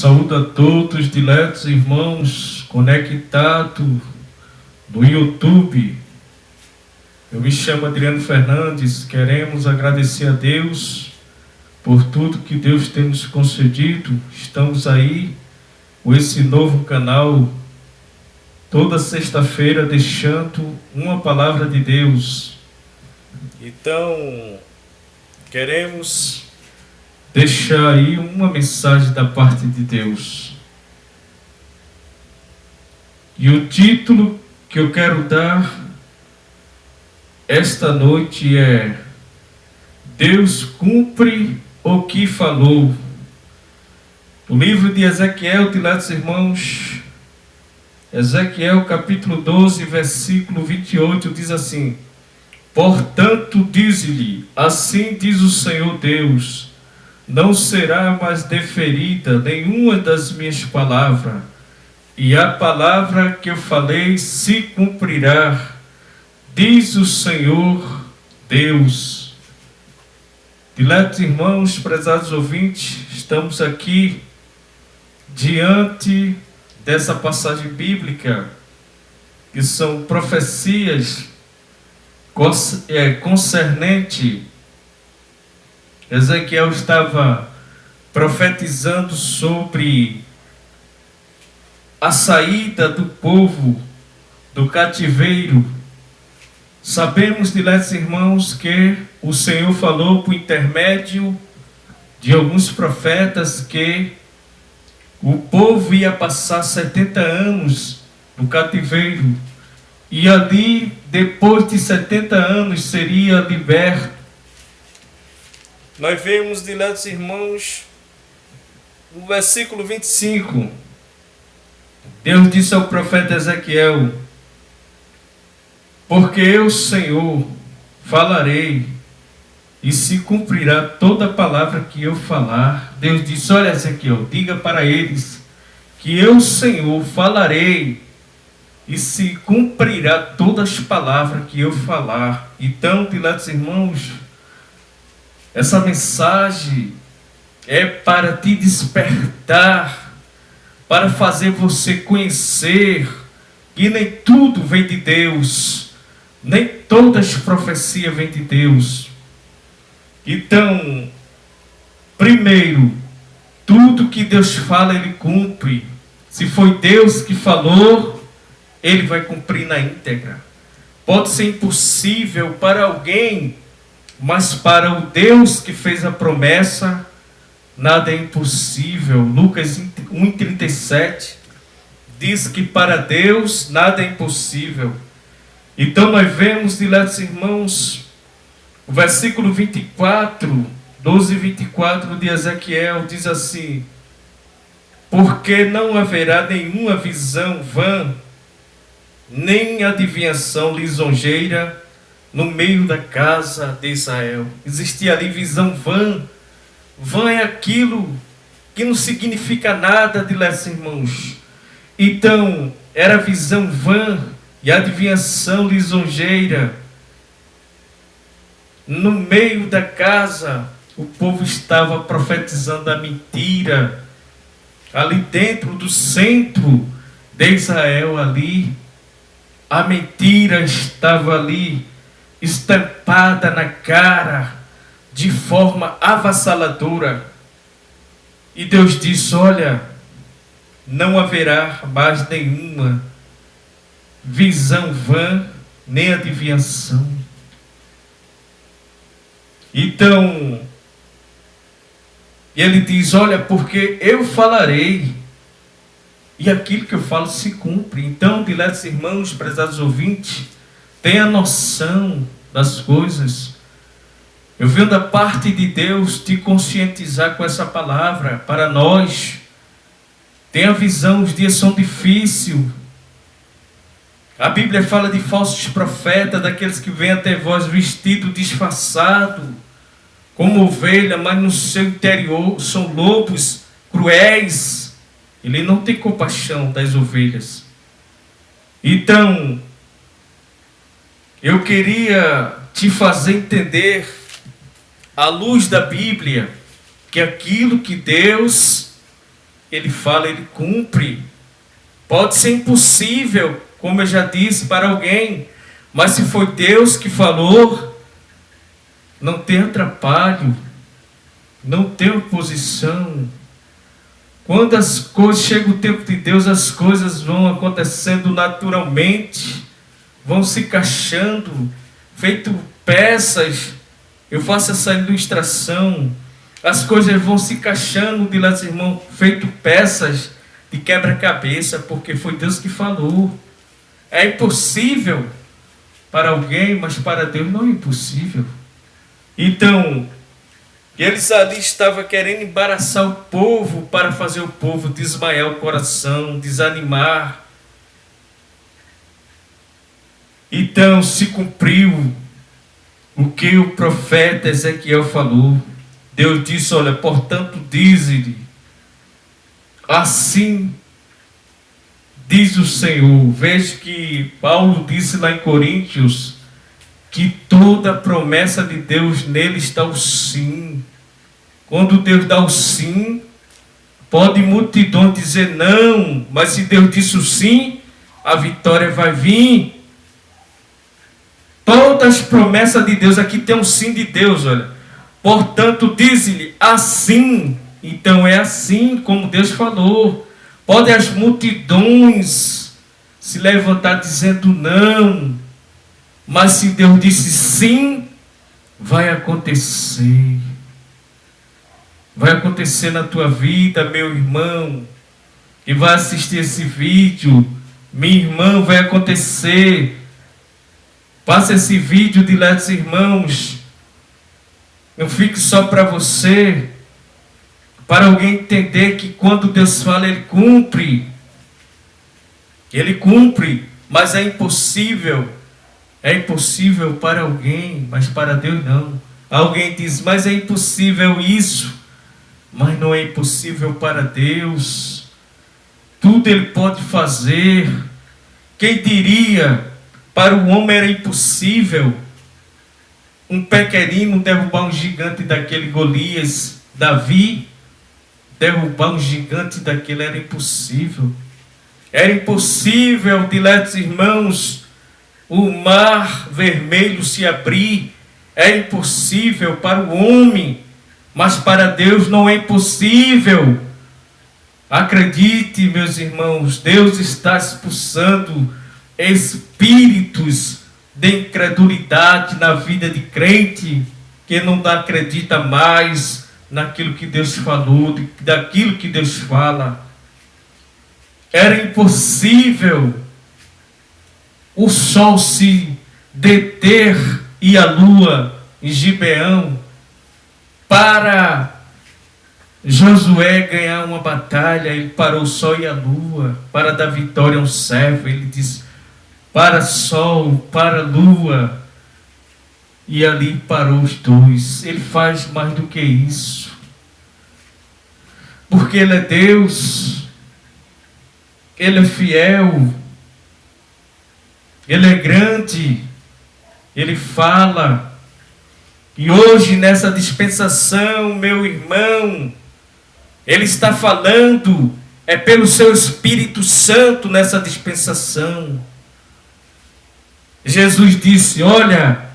Saúdo a todos, diletos irmãos conectados no YouTube. Eu me chamo Adriano Fernandes. Queremos agradecer a Deus por tudo que Deus tem nos concedido. Estamos aí com esse novo canal, toda sexta-feira, deixando uma palavra de Deus. Então, queremos deixar aí uma mensagem da parte de Deus. E o título que eu quero dar esta noite é: Deus cumpre o que falou. O livro de Ezequiel, diletos irmãos, Ezequiel capítulo 12, versículo 28, diz assim: Portanto, dize-lhe, assim diz o Senhor Deus, não será mais deferida nenhuma das minhas palavras, e a palavra que eu falei se cumprirá, diz o Senhor Deus. Diletos irmãos, prezados ouvintes, estamos aqui diante dessa passagem bíblica, que são profecias concernente. Ezequiel estava profetizando sobre a saída do povo do cativeiro. Sabemos, diletos irmãos, que o Senhor falou por intermédio de alguns profetas que o povo ia passar 70 anos no cativeiro, e ali, depois de 70 anos, seria liberto. Nós vemos, diletos irmãos, no versículo 25, Deus disse ao profeta Ezequiel: porque eu, Senhor, falarei, e se cumprirá toda a palavra que eu falar. Deus disse: olha, Ezequiel, diga para eles que eu, Senhor, falarei, e se cumprirá todas as palavras que eu falar. Então, diletos irmãos, essa mensagem é para te despertar, para fazer você conhecer que nem tudo vem de Deus, nem todas as profecias vêm de Deus. Então, primeiro, tudo que Deus fala, Ele cumpre. Se foi Deus que falou, Ele vai cumprir na íntegra. Pode ser impossível para alguém, mas para o Deus que fez a promessa, nada é impossível. Lucas 1,37 diz que para Deus nada é impossível. Então nós vemos, diletos irmãos, o versículo 24, 12 e 24 de Ezequiel diz assim: porque não haverá nenhuma visão vã, nem adivinhação lisonjeira no meio da casa de Israel. Existia ali visão vã. Vã é aquilo que não significa nada, diletos irmãos. Então, era visão vã e adivinhação lisonjeira. No meio da casa, o povo estava profetizando a mentira. Ali dentro do centro de Israel, ali, a mentira estava ali, estampada na cara, de forma avassaladora. E Deus disse: olha, não haverá mais nenhuma visão vã, nem adivinhação. Então, Ele diz: olha, porque eu falarei, e aquilo que eu falo se cumpre. Então, diletos irmãos, prezados ouvintes, tenha noção das coisas. Eu venho da parte de Deus te conscientizar com essa palavra para nós. Tenha visão, os dias são difíceis. A Bíblia fala de falsos profetas, daqueles que vêm até vós vestido, disfarçado, como ovelha, mas no seu interior são lobos cruéis. Ele não tem compaixão das ovelhas. Então, eu queria te fazer entender, à luz da Bíblia, que aquilo que Deus ele fala, ele cumpre. Pode ser impossível, como eu já disse, para alguém, mas se foi Deus que falou, não tem atrapalho, não tem oposição. Quando as coisas, chega o tempo de Deus, as coisas vão acontecendo naturalmente, vão se encaixando, feito peças. Eu faço essa ilustração, as coisas vão se encaixando, de lá, irmão, feito peças de quebra-cabeça, porque foi Deus que falou. É impossível para alguém, mas para Deus não é impossível. Então, eles ali estavam querendo embaraçar o povo, para fazer o povo desmaiar o coração, desanimar. Então se cumpriu o que o profeta Ezequiel falou. Deus disse, olha, portanto dize-lhe, assim diz o Senhor. Veja que Paulo disse lá em Coríntios, que toda promessa de Deus, nele está o sim. Quando Deus dá o sim, pode multidão dizer não, mas se Deus disse o sim, a vitória vai vir. Todas as promessas de Deus, aqui tem um sim de Deus, olha. Portanto, diz-lhe assim. Então é assim como Deus falou. Podem as multidões se levantar dizendo não, mas se Deus disse sim, vai acontecer. Vai acontecer na tua vida, meu irmão, que vai assistir esse vídeo. Minha irmã, vai acontecer. Passa esse vídeo de lá dos irmãos. Não fique só para você, para alguém entender que quando Deus fala, Ele cumpre. Ele cumpre, mas é impossível. É impossível para alguém, mas para Deus não. Alguém diz, mas é impossível isso. Mas não é impossível para Deus. Tudo Ele pode fazer. Quem diria, para o homem era impossível um pequenino derrubar um gigante daquele Golias. Davi derrubar um gigante daquele era impossível. Era impossível, diletos irmãos, o mar vermelho se abrir. É impossível para o homem, mas para Deus não é impossível. Acredite, meus irmãos, Deus está expulsando espíritos de incredulidade na vida de crente que não acredita mais naquilo que Deus falou, daquilo que Deus fala. Era impossível o sol se deter e a lua em Gibeão para Josué ganhar uma batalha. Ele parou o sol e a lua para dar vitória a um servo. Ele disse, para sol, para lua, e ali parou os dois. Ele faz mais do que isso, porque Ele é Deus, Ele é fiel, Ele é grande, Ele fala. E hoje nessa dispensação, meu irmão, Ele está falando, é pelo seu Espírito Santo nessa dispensação. Jesus disse, olha,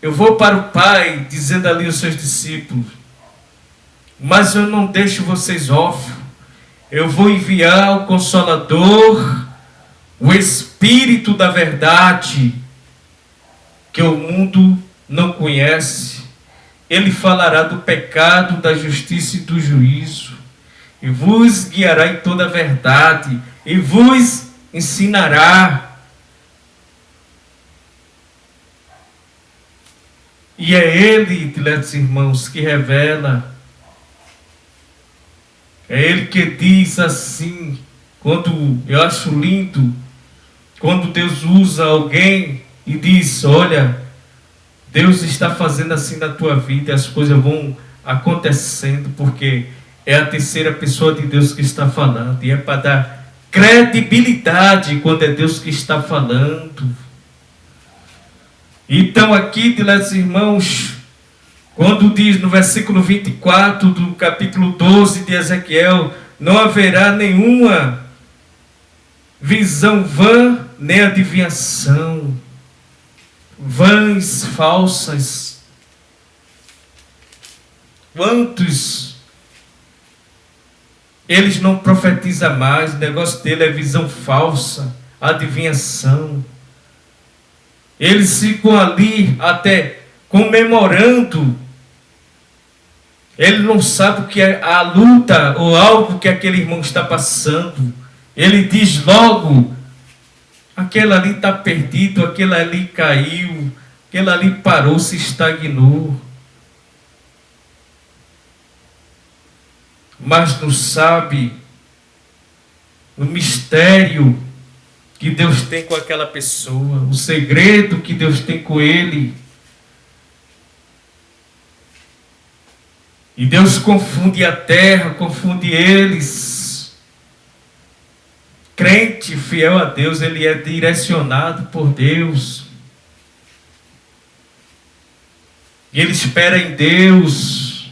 eu vou para o Pai, dizendo ali aos seus discípulos, mas eu não deixo vocês órfãos. Eu vou enviar o Consolador, o Espírito da verdade, que o mundo não conhece. Ele falará do pecado, da justiça e do juízo, e vos guiará em toda a verdade, e vos ensinará. E é Ele, diletos irmãos, que revela. É Ele que diz assim, quando eu acho lindo, quando Deus usa alguém e diz, olha, Deus está fazendo assim na tua vida, e as coisas vão acontecendo, porque é a terceira pessoa de Deus que está falando, e é para dar credibilidade quando é Deus que está falando. Então aqui, diletos irmãos, quando diz no versículo 24 do capítulo 12 de Ezequiel, não haverá nenhuma visão vã, nem adivinhação, vãs, falsas. Quantos eles não profetizam mais, o negócio dele é visão falsa, adivinhação. Eles ficam ali até comemorando. Ele não sabe o que é a luta ou algo que aquele irmão está passando. Ele diz logo: aquele ali está perdido, aquele ali caiu, aquele ali parou, se estagnou. Mas não sabe o mistério que Deus tem com aquela pessoa, o segredo que Deus tem com ele. E Deus confunde a terra, confunde eles. Crente fiel a Deus, ele é direcionado por Deus. E ele espera em Deus.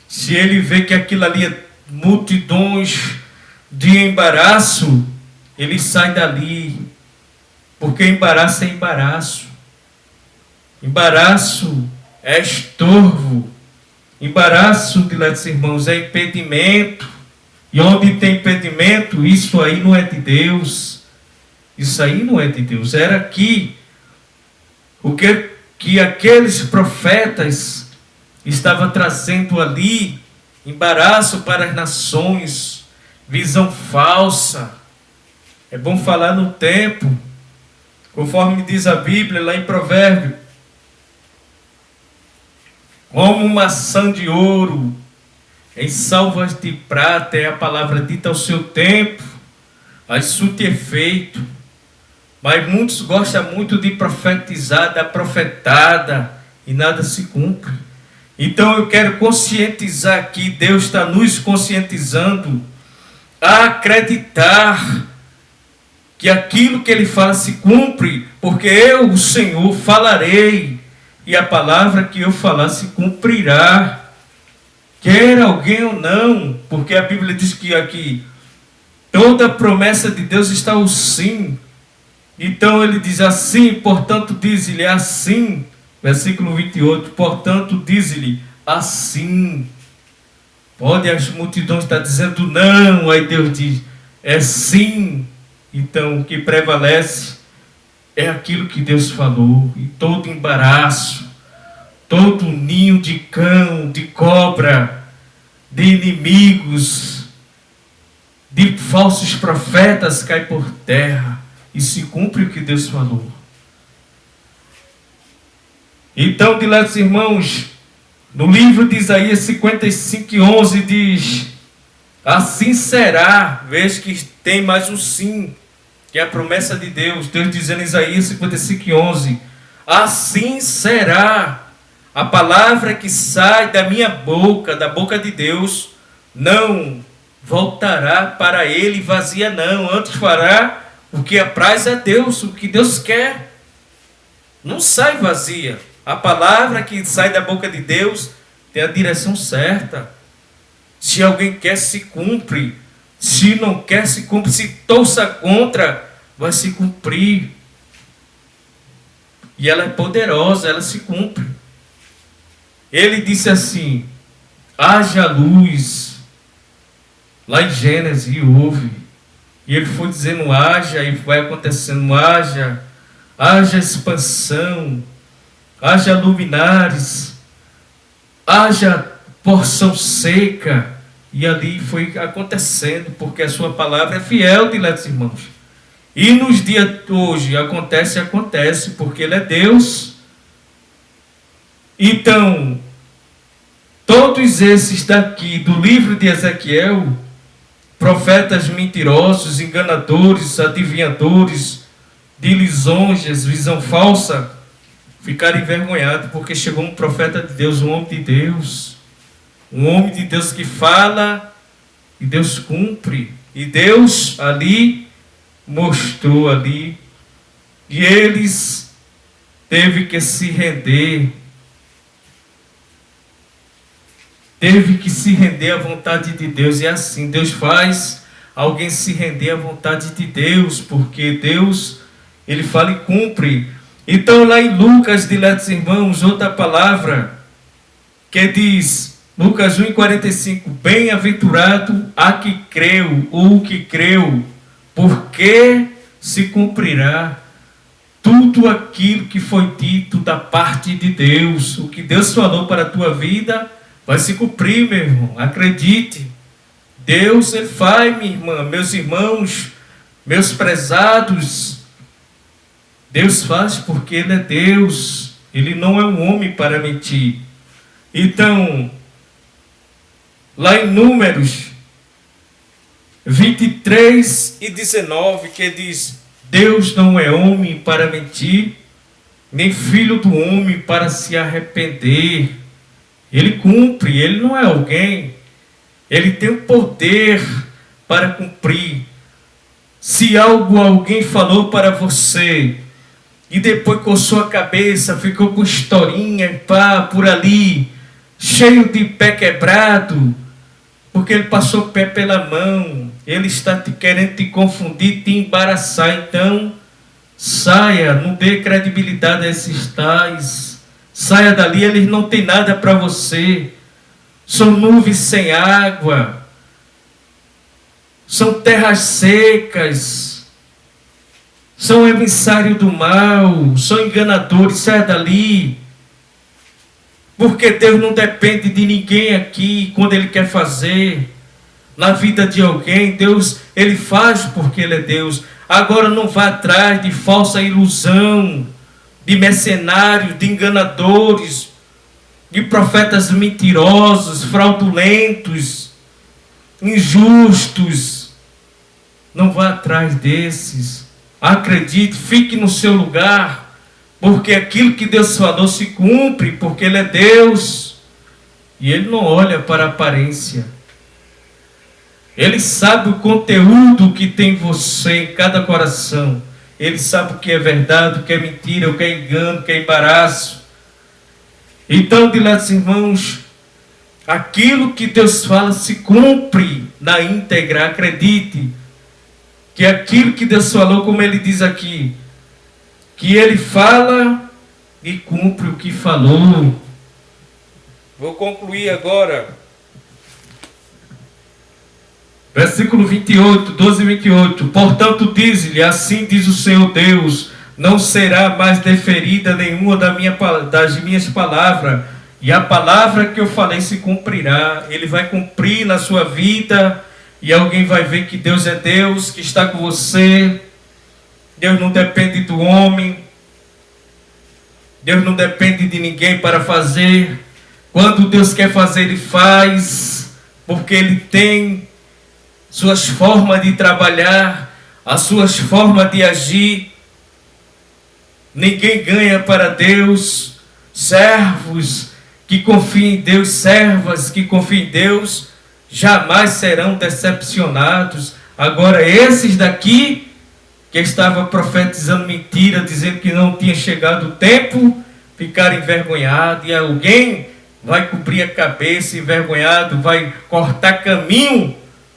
Se ele vê que aquilo ali é multidões de embaraço, ele sai dali. Porque embaraço é embaraço. Embaraço é estorvo. Embaraço, diletos irmãos, é impedimento. E onde tem impedimento, isso aí não é de Deus. Isso aí não é de Deus. Era aqui o que aqueles profetas estavam trazendo ali, embaraço para as nações, visão falsa. É bom falar no tempo, conforme diz a Bíblia lá em Provérbios. Como maçã de ouro em salvas de prata é a palavra dita ao seu tempo, a surte efeito. Mas muitos gostam muito de profetizar, da profetada, e nada se cumpre. Então eu quero conscientizar aqui, Deus está nos conscientizando a acreditar que aquilo que Ele fala se cumpre, porque eu, o Senhor, falarei, e a palavra que eu falar se cumprirá, quer alguém ou não, porque a Bíblia diz que aqui toda promessa de Deus está o sim. Então ele diz assim, portanto diz-lhe assim, versículo 28, portanto diz-lhe assim. Pode as multidões estar dizendo não, aí Deus diz, é sim. Então o que prevalece é aquilo que Deus falou. E todo embaraço, todo ninho de cão, de cobra, de inimigos, de falsos profetas cai por terra. E se cumpre o que Deus falou. Então, diletos irmãos, no livro de Isaías 55:11 diz: assim será, veja que tem mais um sim, que é a promessa de Deus. Deus dizendo em Isaías 55:11: assim será, a palavra que sai da minha boca, da boca de Deus, não voltará para ele vazia não, antes fará o que apraz a Deus, o que Deus quer. Não sai vazia. A palavra que sai da boca de Deus tem a direção certa. Se alguém quer, se cumpre. Se não quer, se cumpre. Se torça contra, vai se cumprir. E ela é poderosa, ela se cumpre. Ele disse assim: haja luz. Lá em Gênesis, e houve. E ele foi dizendo haja, e vai acontecendo haja expansão, haja luminares, haja porção seca. E ali foi acontecendo, porque a sua palavra é fiel, diletos irmãos. E nos dias de hoje acontece, porque Ele é Deus. Então, todos esses daqui do livro de Ezequiel, profetas mentirosos, enganadores, adivinhadores, de lisonjas, visão falsa, ficaram envergonhados, porque chegou um profeta de Deus, um homem de Deus que fala e Deus cumpre. E Deus ali mostrou ali, e eles teve que se render, teve que se render à vontade de Deus. E assim, Deus faz alguém se render à vontade de Deus, porque Deus, Ele fala e cumpre. Então lá em Lucas, diletos irmãos, outra palavra, que diz, Lucas 1,45, bem-aventurado a que creu, ou que creu, porque se cumprirá tudo aquilo que foi dito da parte de Deus. O que Deus falou para a tua vida vai se cumprir, meu irmão. Acredite. Deus, Ele faz, minha irmã, meus irmãos, meus prezados. Deus faz porque Ele é Deus. Ele não é um homem para mentir. Então, lá em Números 23:19, que diz, Deus não é homem para mentir, nem filho do homem para se arrepender. Ele cumpre, Ele não é alguém. Ele tem o poder para cumprir. Se alguém falou para você, e depois coçou a cabeça, ficou com historinha, pá, por ali, cheio de pé quebrado, porque ele passou o pé pela mão, ele está querendo te confundir, te embaraçar. Então, saia, não dê credibilidade a esses tais, saia dali, eles não têm nada para você, são nuvens sem água, são terras secas, são emissários do mal, são enganadores, saia dali. Porque Deus não depende de ninguém aqui quando Ele quer fazer na vida de alguém. Deus, Ele faz porque Ele é Deus. Agora não vá atrás de falsa ilusão, de mercenários, de enganadores, de profetas mentirosos, fraudulentos, injustos. Não vá atrás desses. Acredite, fique no seu lugar. Porque aquilo que Deus falou se cumpre, porque Ele é Deus. E Ele não olha para a aparência. Ele sabe o conteúdo que tem em você, em cada coração. Ele sabe o que é verdade, o que é mentira, o que é engano, o que é embaraço. Então, diletos irmãos, aquilo que Deus fala se cumpre na íntegra. Acredite que aquilo que Deus falou, como Ele diz aqui, que Ele fala e cumpre o que falou. Vou concluir agora. Versículo 28, 12 e 28. Portanto, diz-lhe, assim diz o Senhor Deus, não será mais deferida nenhuma das minhas palavras, e a palavra que eu falei se cumprirá. Ele vai cumprir na sua vida, e alguém vai ver que Deus é Deus, que está com você. Deus não depende do homem. Deus não depende de ninguém para fazer. Quando Deus quer fazer, Ele faz, porque Ele tem suas formas de trabalhar, as suas formas de agir. Ninguém ganha para Deus. Servos que confiam em Deus, servas que confiam em Deus, jamais serão decepcionados. Agora, esses daqui, que estava profetizando mentira, dizendo que não tinha chegado o tempo, ficaram envergonhados, e alguém vai cobrir a cabeça envergonhado, vai cortar caminho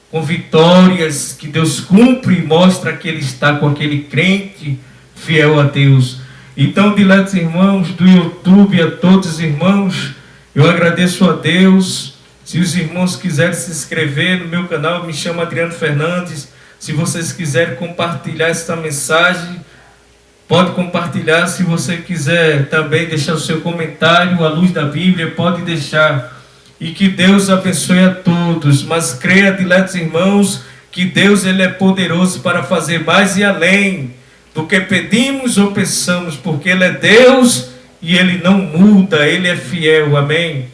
com vitórias que Deus cumpre e mostra que Ele está com aquele crente fiel a Deus. Então, diletos irmãos do YouTube, a todos os irmãos, eu agradeço a Deus. Se os irmãos quiserem se inscrever no meu canal, me chamo Adriano Fernandes. Se vocês quiserem compartilhar essa mensagem, pode compartilhar. Se você quiser também deixar o seu comentário à luz da Bíblia, pode deixar. E que Deus abençoe a todos. Mas creia, diletos irmãos, que Deus, Ele é poderoso para fazer mais e além do que pedimos ou pensamos, porque Ele é Deus e Ele não muda, Ele é fiel. Amém.